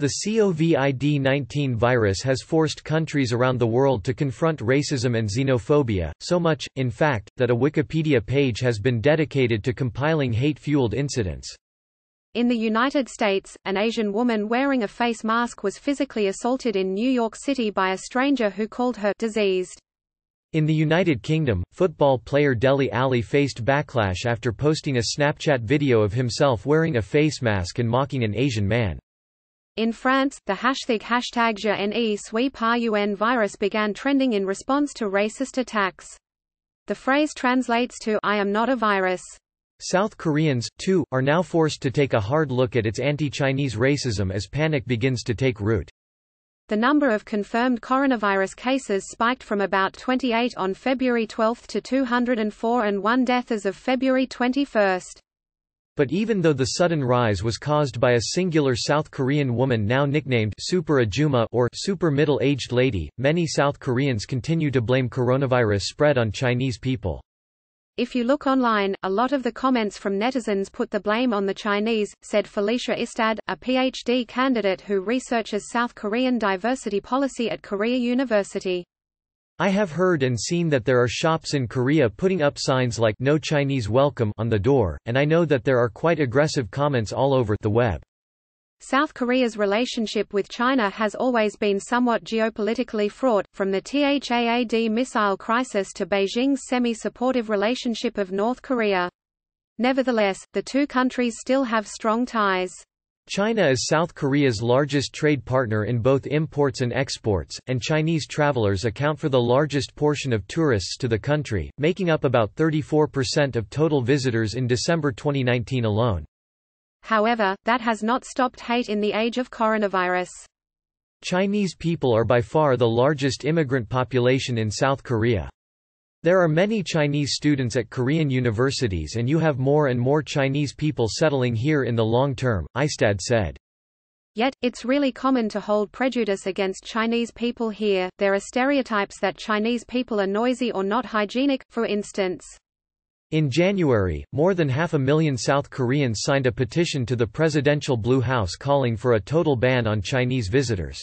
The COVID-19 virus has forced countries around the world to confront racism and xenophobia, so much, in fact, that a Wikipedia page has been dedicated to compiling hate-fueled incidents. In the United States, an Asian woman wearing a face mask was physically assaulted in New York City by a stranger who called her diseased. In the United Kingdom, football player Dele Alli faced backlash after posting a Snapchat video of himself wearing a face mask and mocking an Asian man. In France, the hashtag Je ne suis pas un virus began trending in response to racist attacks. The phrase translates to "I am not a virus." South Koreans, too, are now forced to take a hard look at its anti-Chinese racism as panic begins to take root. The number of confirmed coronavirus cases spiked from about 28 on February 12 to 204 and one death as of February 21. But even though the sudden rise was caused by a singular South Korean woman now nicknamed Super Ajumma or Super Middle-Aged Lady, many South Koreans continue to blame coronavirus spread on Chinese people. If you look online, a lot of the comments from netizens put the blame on the Chinese, said Felicia Istad, a PhD candidate who researches South Korean diversity policy at Korea University. I have heard and seen that there are shops in Korea putting up signs like "No Chinese Welcome" on the door, and I know that there are quite aggressive comments all over the web. South Korea's relationship with China has always been somewhat geopolitically fraught, from the THAAD missile crisis to Beijing's semi-supportive relationship of North Korea. Nevertheless, the two countries still have strong ties. China is South Korea's largest trade partner in both imports and exports, and Chinese travelers account for the largest portion of tourists to the country, making up about 34% of total visitors in December 2019 alone. However, that has not stopped hate in the age of coronavirus. Chinese people are by far the largest immigrant population in South Korea. There are many Chinese students at Korean universities and you have more and more Chinese people settling here in the long term, Istad said. Yet, it's really common to hold prejudice against Chinese people here. There are stereotypes that Chinese people are noisy or not hygienic, for instance. In January, more than 500,000 South Koreans signed a petition to the Presidential Blue House calling for a total ban on Chinese visitors.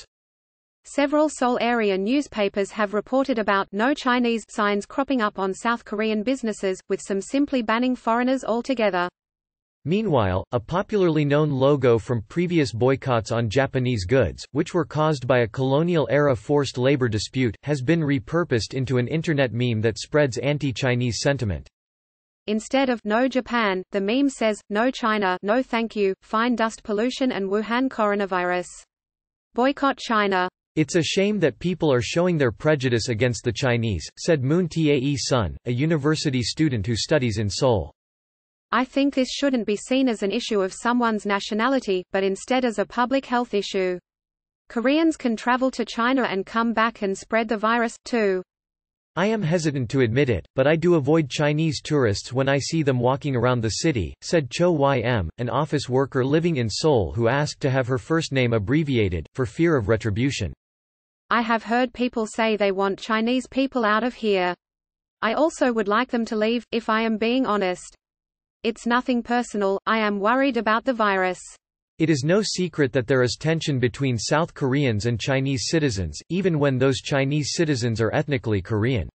Several Seoul area newspapers have reported about "No Chinese" signs cropping up on South Korean businesses, with some simply banning foreigners altogether. Meanwhile, a popularly known logo from previous boycotts on Japanese goods, which were caused by a colonial-era forced labor dispute, has been repurposed into an internet meme that spreads anti-Chinese sentiment. Instead of "No Japan," the meme says, "No China, no thank you, fine dust pollution and Wuhan coronavirus. Boycott China." It's a shame that people are showing their prejudice against the Chinese, said Moon Tae-sun, a university student who studies in Seoul. I think this shouldn't be seen as an issue of someone's nationality, but instead as a public health issue. Koreans can travel to China and come back and spread the virus, too. I am hesitant to admit it, but I do avoid Chinese tourists when I see them walking around the city, said Cho Ym, an office worker living in Seoul who asked to have her first name abbreviated, for fear of retribution. I have heard people say they want Chinese people out of here. I also would like them to leave, if I am being honest. It's nothing personal, I am worried about the virus. It is no secret that there is tension between South Koreans and Chinese citizens, even when those Chinese citizens are ethnically Korean.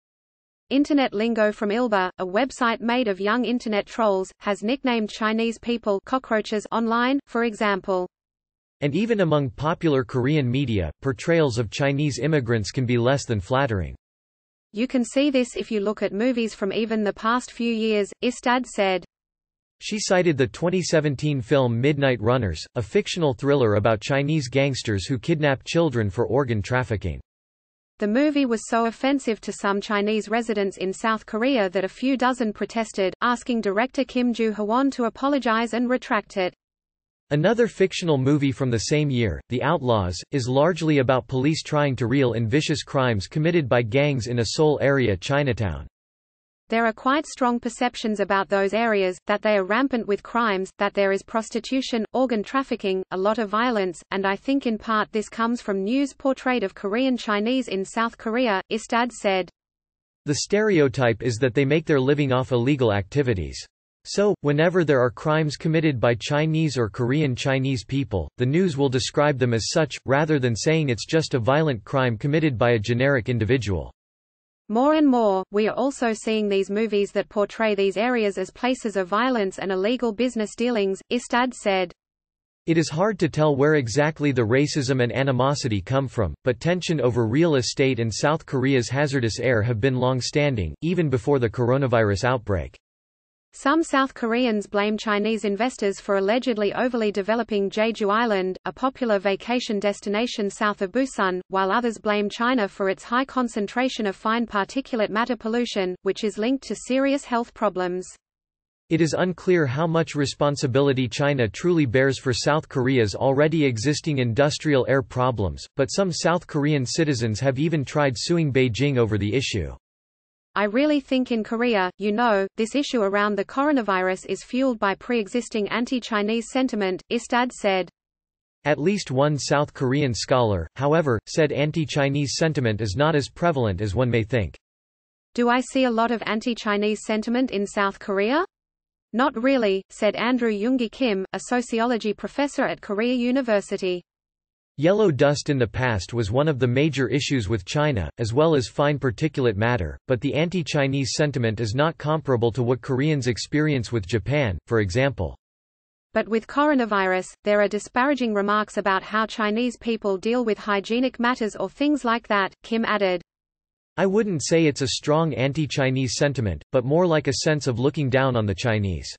Internet Lingo from Ilba, a website made of young internet trolls, has nicknamed Chinese people cockroaches online, for example. And even among popular Korean media, portrayals of Chinese immigrants can be less than flattering. You can see this if you look at movies from even the past few years, Istad said. She cited the 2017 film Midnight Runners, a fictional thriller about Chinese gangsters who kidnap children for organ trafficking. The movie was so offensive to some Chinese residents in South Korea that a few dozen protested, asking director Kim Joo-hwan to apologize and retract it. Another fictional movie from the same year, The Outlaws, is largely about police trying to reel in vicious crimes committed by gangs in a Seoul area Chinatown. There are quite strong perceptions about those areas, that they are rampant with crimes, that there is prostitution, organ trafficking, a lot of violence, and I think in part this comes from news portrayed of Korean Chinese in South Korea, Istad said. The stereotype is that they make their living off illegal activities. So, whenever there are crimes committed by Chinese or Korean Chinese people, the news will describe them as such, rather than saying it's just a violent crime committed by a generic individual. More and more, we are also seeing these movies that portray these areas as places of violence and illegal business dealings, Istad said. It is hard to tell where exactly the racism and animosity come from, but tension over real estate and South Korea's hazardous air have been long-standing, even before the coronavirus outbreak. Some South Koreans blame Chinese investors for allegedly overly developing Jeju Island, a popular vacation destination south of Busan, while others blame China for its high concentration of fine particulate matter pollution, which is linked to serious health problems. It is unclear how much responsibility China truly bears for South Korea's already existing industrial air problems, but some South Korean citizens have even tried suing Beijing over the issue. I really think in Korea, this issue around the coronavirus is fueled by pre-existing anti-Chinese sentiment, Istad said. At least one South Korean scholar, however, said anti-Chinese sentiment is not as prevalent as one may think. Do I see a lot of anti-Chinese sentiment in South Korea? Not really, said Andrew Yoongi Kim, a sociology professor at Korea University. Yellow dust in the past was one of the major issues with China, as well as fine particulate matter, but the anti-Chinese sentiment is not comparable to what Koreans experience with Japan, for example. But with coronavirus, there are disparaging remarks about how Chinese people deal with hygienic matters or things like that, Kim added. I wouldn't say it's a strong anti-Chinese sentiment, but more like a sense of looking down on the Chinese.